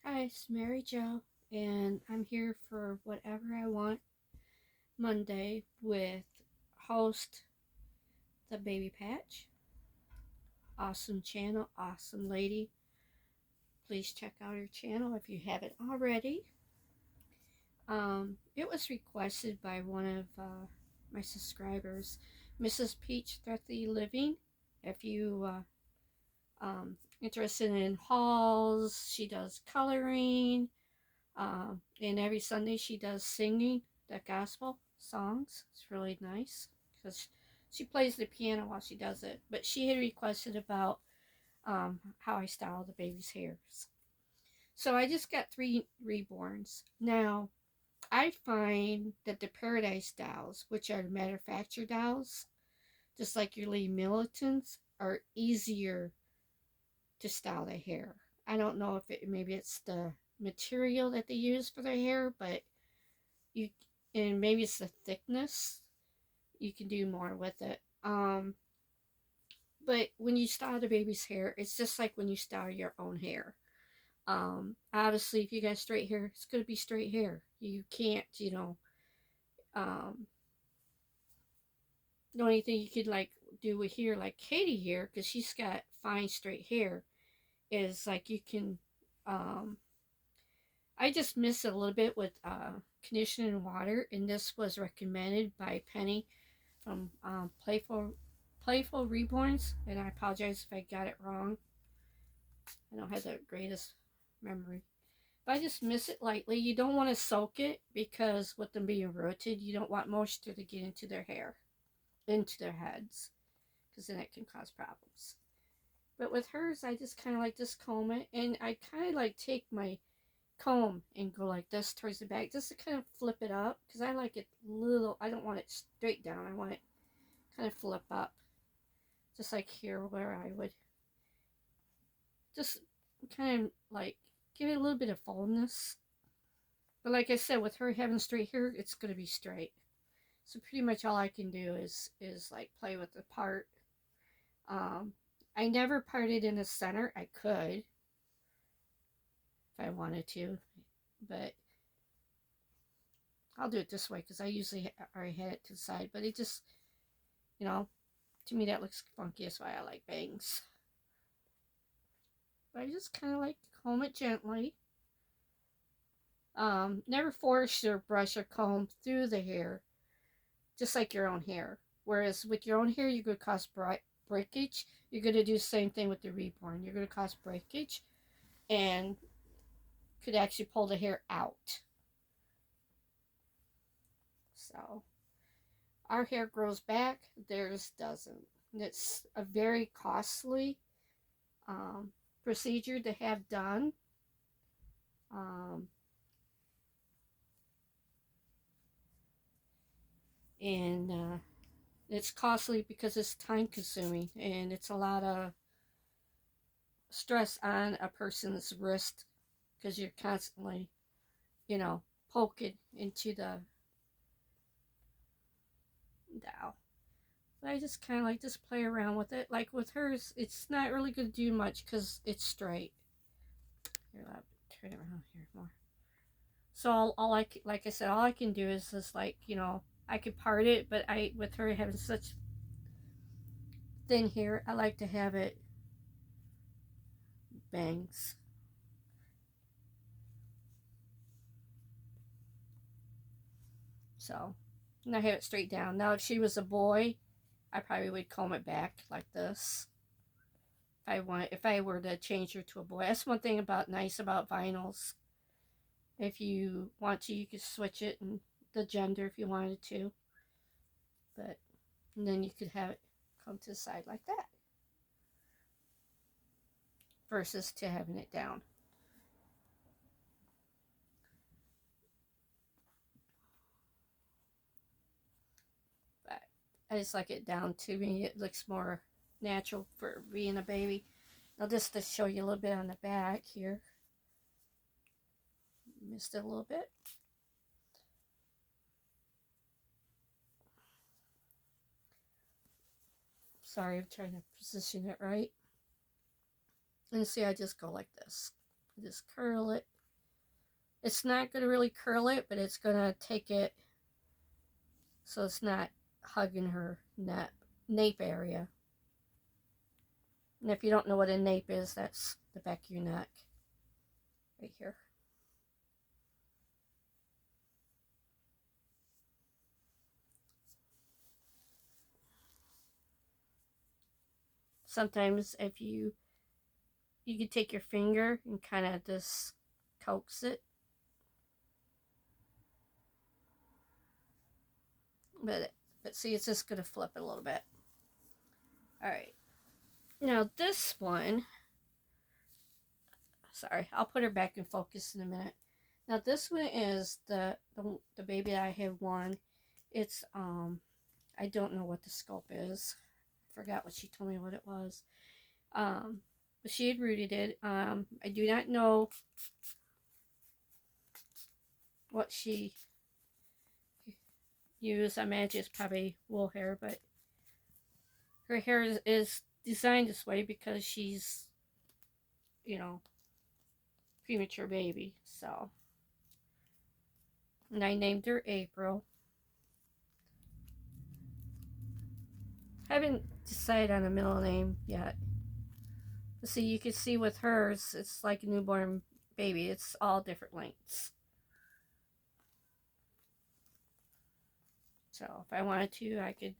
Hi, it's Mary Jo, and I'm here for Whatever I Want Monday with host The Baby Patch. Awesome channel, awesome lady. Please check out her channel if you haven't already. It was requested by one of my subscribers, Mrs. Peach Thrifty Living. If you interested in hauls, she does coloring. And every Sunday she does singing the gospel songs. It's really nice because she plays the piano while she does it. But she had requested about how I style the baby's hairs. So I just got 3 reborns. Now, I find that the Paradise dolls, which are the manufactured dolls, just like your Lee Militants, are easier to style the hair. I don't know if maybe it's the material that they use for their hair, but you and maybe it's the thickness. You can do more with it. But when you style the baby's hair, it's just like when you style your own hair. Obviously, if you got straight hair, it's gonna be straight hair. You can't, the only thing you could like do with here, like Katie here, because she's got fine straight hair, is like you can I just miss it a little bit with conditioner and water, and this was recommended by Penny from Playful Reborns, and I apologize if I got it wrong. I don't have the greatest memory, but I just miss it lightly. You don't want to soak it because with them being rooted, you don't want moisture to get into their hair, into their heads, because then it can cause problems. But with hers, I just kind of like just comb it, and I kind of like take my comb and go like this towards the back just to kind of flip it up because I like it little. I don't want it straight down. I want it kind of flip up, just like here where I would just kind of like give it a little bit of fullness. But like I said, with her having straight hair, it's gonna be straight. So pretty much all I can do is like play with the part. Um, I never parted in the center. I could if I wanted to, but I'll do it this way because I usually already had it to the side. But it just, you know, to me that looks funky. That's why I like bangs. But I just kind of like to comb it gently. Never force your brush or comb through the hair, just like your own hair. Whereas with your own hair, you're going to cause breakage. You're going to do the same thing with the reborn. You're going to cause breakage and could actually pull the hair out. So our hair grows back, theirs doesn't. And it's a very costly um, procedure to have done. Um, and it's costly because it's time consuming and it's a lot of stress on a person's wrist because you're constantly, you know, poking into the dowel. But I just kind of like just play around with it. Like with hers, it's not really going to do much because it's straight. Here, I'll turn it around here more. So all I like I said, all I can do is just like I could part it, but I with her having such thin hair, I like to have it bangs. So and I have it straight down. Now if she was a boy, I probably would comb it back like this. If I were to change her to a boy. That's one thing about nice about vinyls. If you want to, you could switch it and the gender if you wanted to. But and then you could have it come to the side like that versus to having it down. But I just like it down. To me, it looks more natural for being a baby. Now just to show you a little bit on the back here. Missed it a little bit. Sorry, I'm trying to position it right. And see, I just go like this. I just curl it It's not going to really curl it, but it's going to take it so it's not hugging her nape area. And if you don't know what a nape is, that's the back of your neck. Right here. Sometimes if you can take your finger and kind of just coax it. But see, it's just going to flip it a little bit. All right. Now this one, sorry, I'll put her back in focus in a minute. Now this one is the baby that I have won. It's I don't know what the scope is. I forgot what she told me what it was. But she had rooted it. I do not know what she used. I imagine it's probably wool hair, but her hair is designed this way because she's, you know, premature baby. So, and I named her April. Haven't decided on a middle name yet. But see, you can see with hers, it's like a newborn baby. It's all different lengths. So if I wanted to, I could,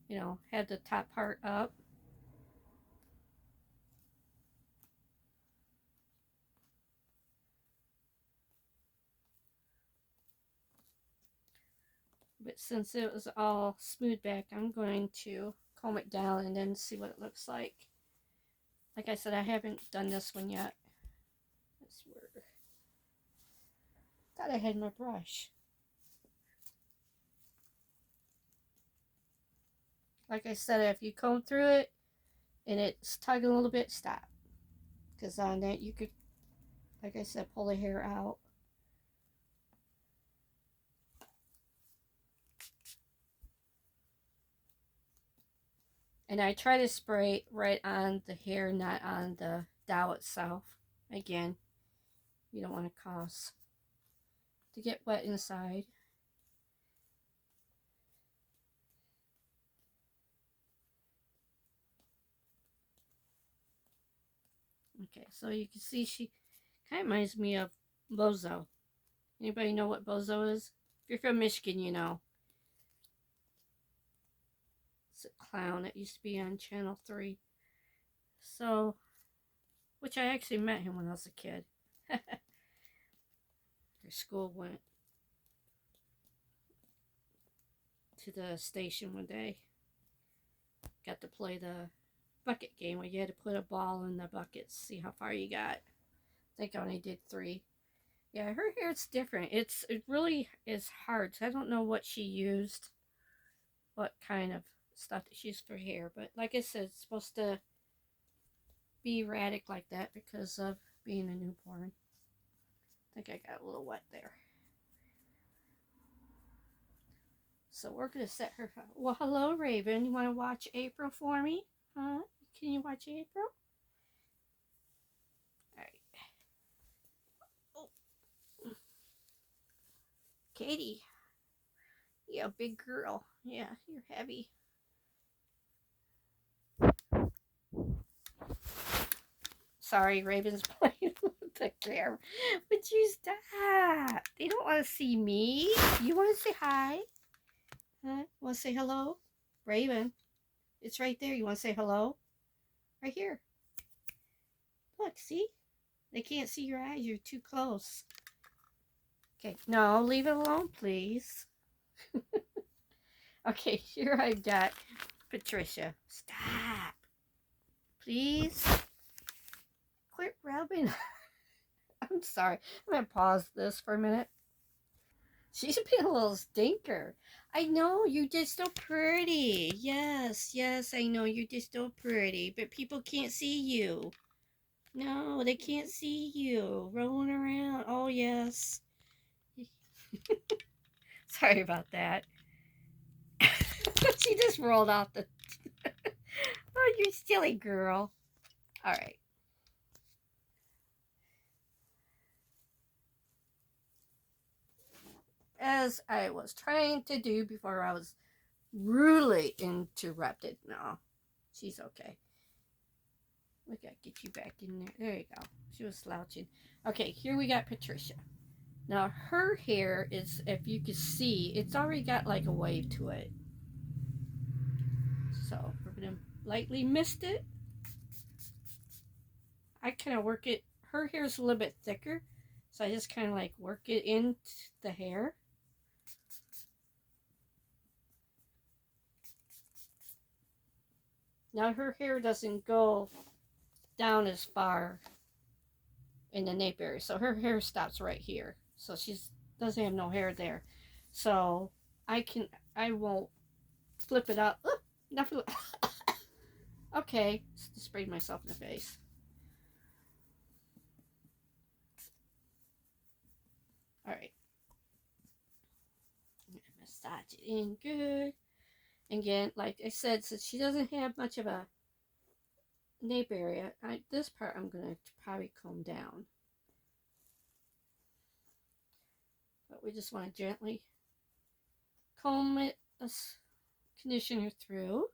you know, have the top part up. But since it was all smooth back, I'm going to comb it down and then see what it looks like. Like I said, I haven't done this one yet. That's weird. Thought I had my brush. Like I said, if you comb through it and it's tugging a little bit, stop. Because on that you could, like I said, pull the hair out. And I try to spray right on the hair, not on the dowel itself. Again, you don't want to cause to get wet inside. Okay, so you can see she kind of reminds me of Bozo. Anybody know what Bozo is? If you're from Michigan, you know. It's a clown that used to be on Channel 3. So, which I actually met him when I was a kid. Their school went to the station one day. Got to play the bucket game where you had to put a ball in the bucket, see how far you got. I think I only did 3. Yeah, her hair's different. It really is hard. So I don't know what she used, what kind of stuff that she used for hair. But like I said, it's supposed to be erratic like that because of being a newborn. I think I got a little wet there. So we're gonna set her. Well, hello, Raven. You want to watch April for me? Huh? Can you watch April? All right. Oh, Katie. Yeah, big girl. Yeah, you're heavy. Sorry, Raven's playing with the camera. Would you stop? They don't want to see me. You want to say hi? Huh? Want to say hello? Raven, it's right there. You want to say hello? Right here. Look, see? They can't see your eyes. You're too close. Okay, no, leave it alone, please. Okay, here I've got Patricia. Stop. Please. Quit rubbing. I'm sorry. I'm going to pause this for a minute. She's been a little stinker. I know, you're just so pretty. Yes, yes, I know, you're just so pretty. But people can't see you. No, they can't see you. Rolling around. Oh, yes. Sorry about that. She just rolled off the... Oh, you silly girl. All right. as I was trying to do before I was rudely interrupted. No, she's okay. We gotta get you back in there. There you go. She was slouching. Okay, here we got Patricia. Now her hair is, if you can see, it's already got like a wave to it. So we're gonna lightly mist it. I kind of work it. Her hair is a little bit thicker, so I just kind of like work it into the hair. Now her hair doesn't go down as far in the nape area, so her hair stops right here. So she doesn't have no hair there. So I won't flip it up. Oop, nothing. Okay, just sprayed myself in the face. All right, I'm gonna massage it in good. Again, like I said, since she doesn't have much of a nape area, this part I'm gonna probably comb down. But we just want to gently comb it, conditioner through.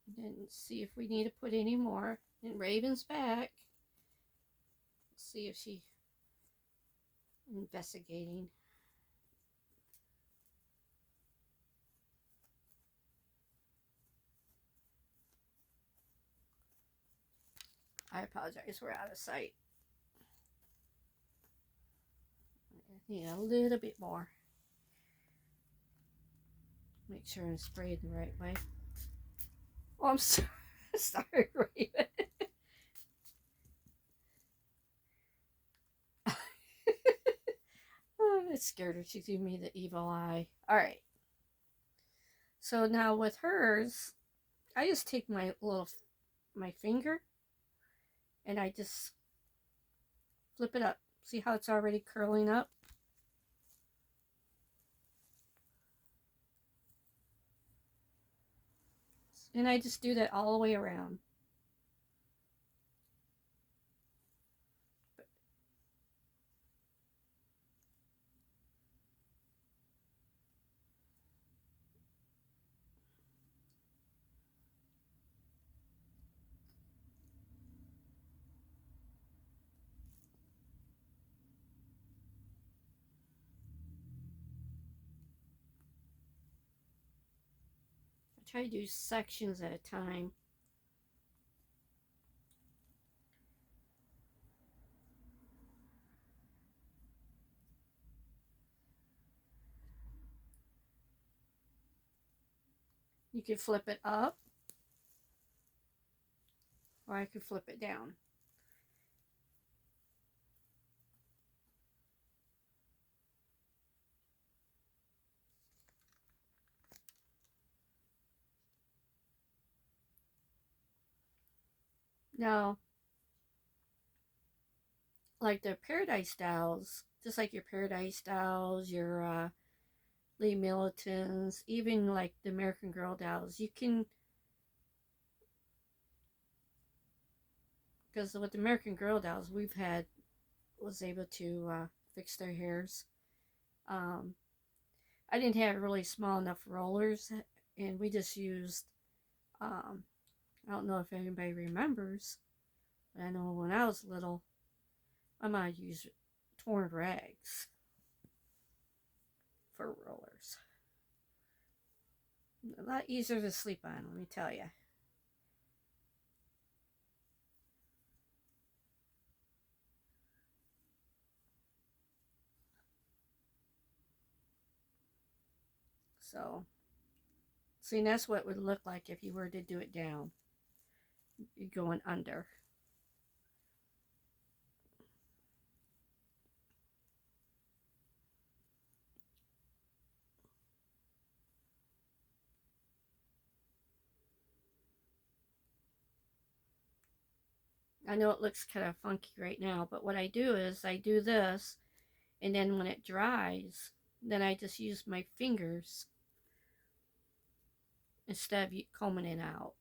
And then see if we need to put any more in Raven's back. See if she's investigating. I apologize, we're out of sight. I need a little bit more. Make sure I'm spraying the right way. Oh, I'm sorry, sorry, Raven. Oh, I scared her. She gave me the evil eye. All right. So now with hers, I just take my finger and I just flip it up. See how it's already curling up? And I just do that all the way around. I try to do sections at a time. You can flip it up, or I could flip it down. Now, like the Paradise Styles, just like your Paradise Styles, your Lee Militons, even like the American Girl dolls, you can, because with the American Girl dolls, was able to fix their hairs. Um, I didn't have really small enough rollers, and we just used, I don't know if anybody remembers, but I know when I was little, my mom used torn rags for rollers. A lot easier to sleep on, let me tell you. So, see, that's what it would look like if you were to do it down. You're going under. I know it looks kind of funky right now, but what I do is I do this, and then when it dries, then I just use my fingers instead of combing it out,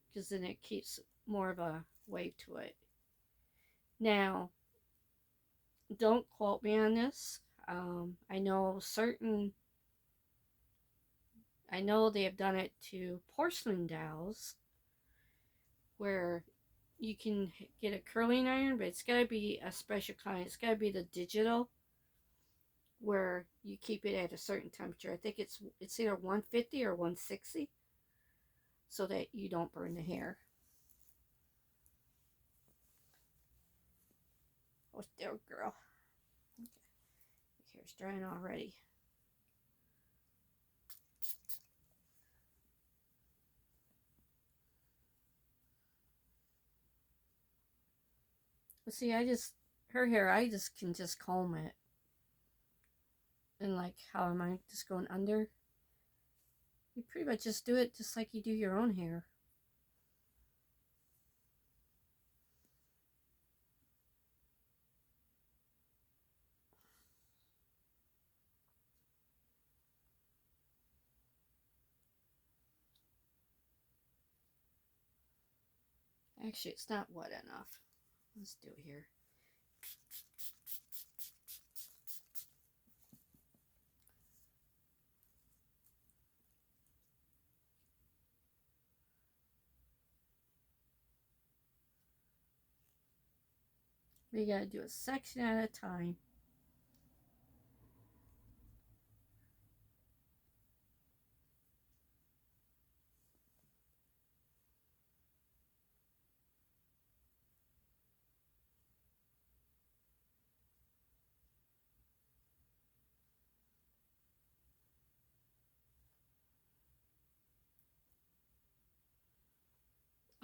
because then it keeps more of a wave to it. Now, Don't quote me on this. I know I know they have done it to porcelain dolls where you can get a curling iron, but it's got to be a special kind. It's got to be the digital where you keep it at a certain temperature. I think it's either 150 or 160 so that you don't burn the hair. Oh, there, girl. Okay. Your hair's drying already. But see, her hair, I just can just comb it. And like, how am I just going under? You pretty much just do it just like you do your own hair. Actually, it's not wet enough. Let's do it here. We gotta do a section at a time.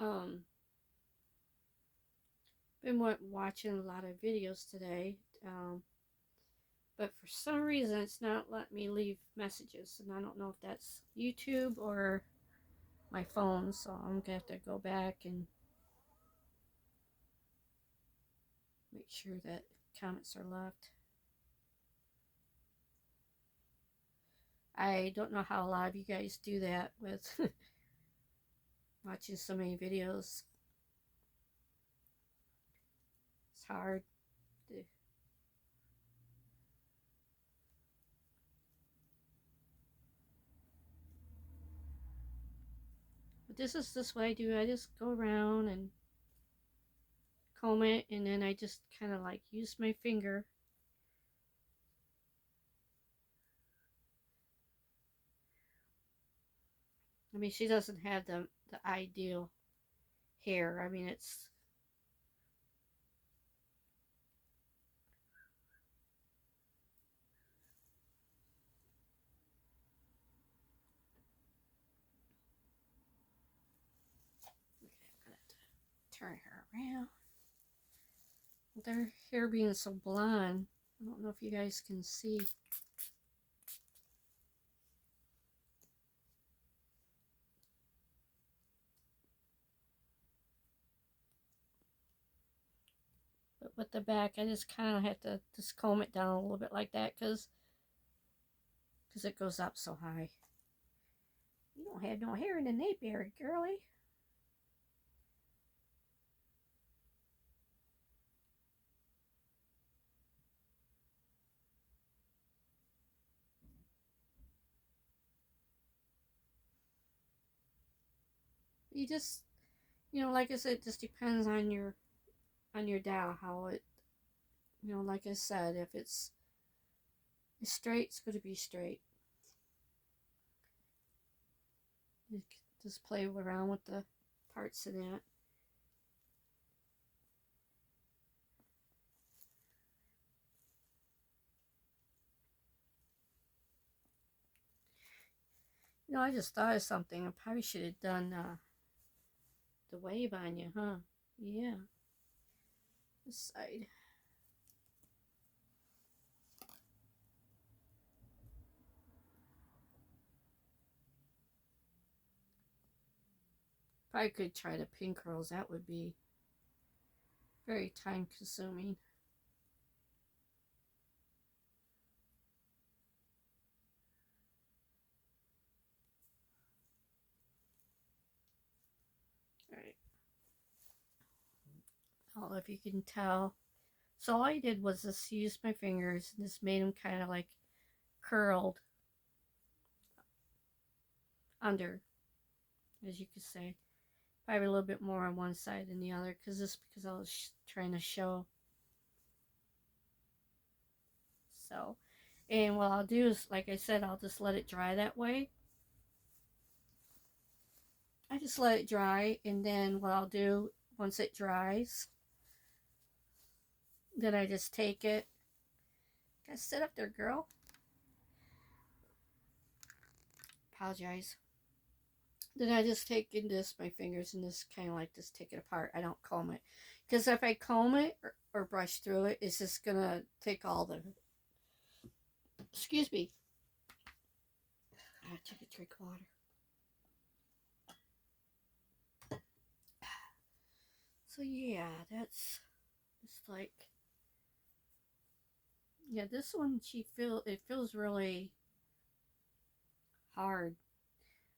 Um, been watching a lot of videos today, but for some reason it's not letting me leave messages, and I don't know if that's YouTube or my phone, so I'm gonna have to go back and make sure that comments are left. I don't know how a lot of you guys do that with watching so many videos. It's hard. But this is what I do. I just go around and comb it, and then I just kind of like use my finger. I mean, she doesn't have the ideal hair. I mean, it's okay. I'm gonna have to turn her around. With her hair being so blonde, I don't know if you guys can see. But with the back, I just kind of have to just comb it down a little bit like that because it goes up so high. You don't have no hair in the nape, girlie. You just, like I said, it just depends on your doll how it, like I said, if it's straight, it's going to be straight. You just play around with the parts in that. I just thought of something. I probably should have done the wave on you, huh? Yeah. This side. Probably could try the pin curls. That would be very time consuming. Alright. I don't know if you can tell. So all I did was just use my fingers and just made them kind of like curled under, as you could say. Probably a little bit more on one side than the other because I was trying to show. So, and what I'll do is, like I said, I'll just let it dry that way. I just let it dry, and then what I'll do once it dries, then I just take it. Gotta sit up there, girl. Apologize. Then I just take in this my fingers and just kind of like just take it apart. I don't comb it because if I comb it or brush through it, it's just gonna take all the. Excuse me. I took a drink of water. So yeah, that's just like, yeah, this one it feels really hard.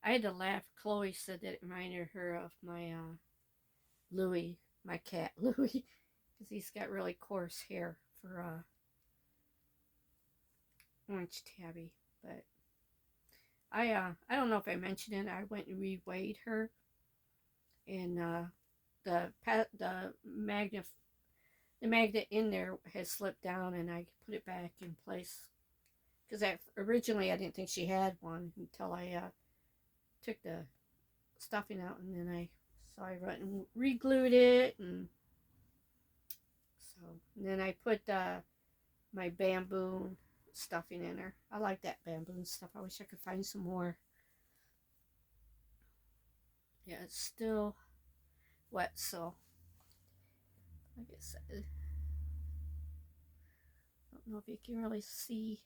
I had to laugh. Chloe said that it reminded her of my Louis, my cat Louis, because he's got really coarse hair for orange tabby. But I don't know if I mentioned it. I went and reweighed her, and the magnet in there has slipped down, and I put it back in place because originally I didn't think she had one until I took the stuffing out, and then I went and re-glued it, and so and then I put my bamboo stuffing in her. I like that bamboo stuff. I wish I could find some more. Yeah, it's still wet, so like I said, I don't know if you can really see,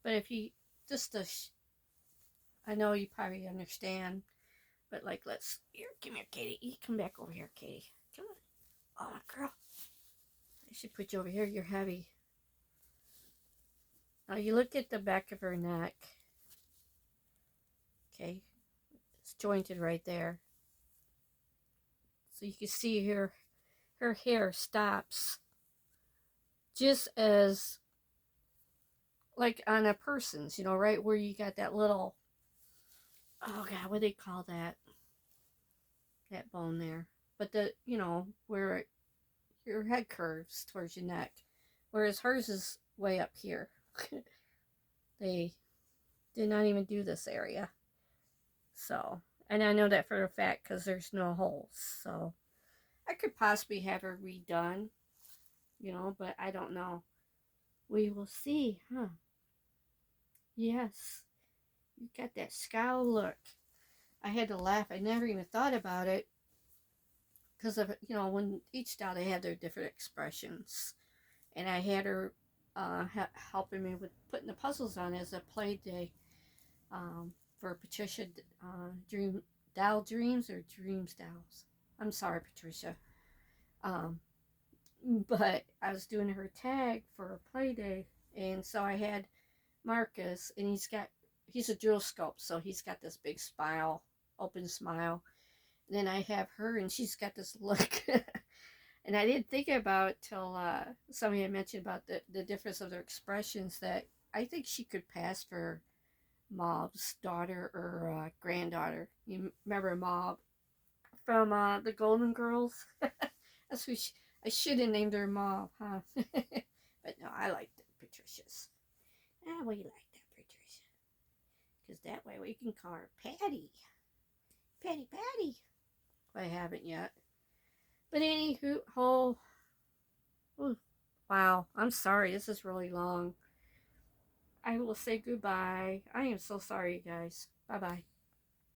but if you just I know you probably understand, but like here, come here, Katie. You come back over here, Katie. Come on, oh girl. I should put you over here. You're heavy. Now you look at the back of her neck. Okay, it's jointed right there, so you can see her hair stops just as like on a person's, right where you got that little, oh god, what do they call that bone there? But where your head curves towards your neck, whereas hers is way up here. They did not even do this area. So, and I know that for a fact because there's no holes. So, I could possibly have her redone, but I don't know. We will see, huh? Yes, you got that scowl look. I had to laugh. I never even thought about it because of when each doll they have their different expressions, and I had her helping me with putting the puzzles on as a play day for Patricia Doll Dreams or Dreams Dolls. I'm sorry, Patricia. Um, but I was doing her tag for a play day, and so I had Marcus, and he's a drill scope, so he's got this big smile, open smile. And then I have her, and she's got this look. And I didn't think about it till somebody had mentioned about the difference of their expressions, that I think she could pass for Mob's daughter or granddaughter. You remember Mob from the Golden Girls? That's what I should have named her Mob, huh? But no, I like Patricia's. We like that Patricia. Because that way we can call her Patty. Patty. I haven't yet. But anywho, wow, I'm sorry. This is really long. I will say goodbye. I am so sorry, you guys. Bye-bye.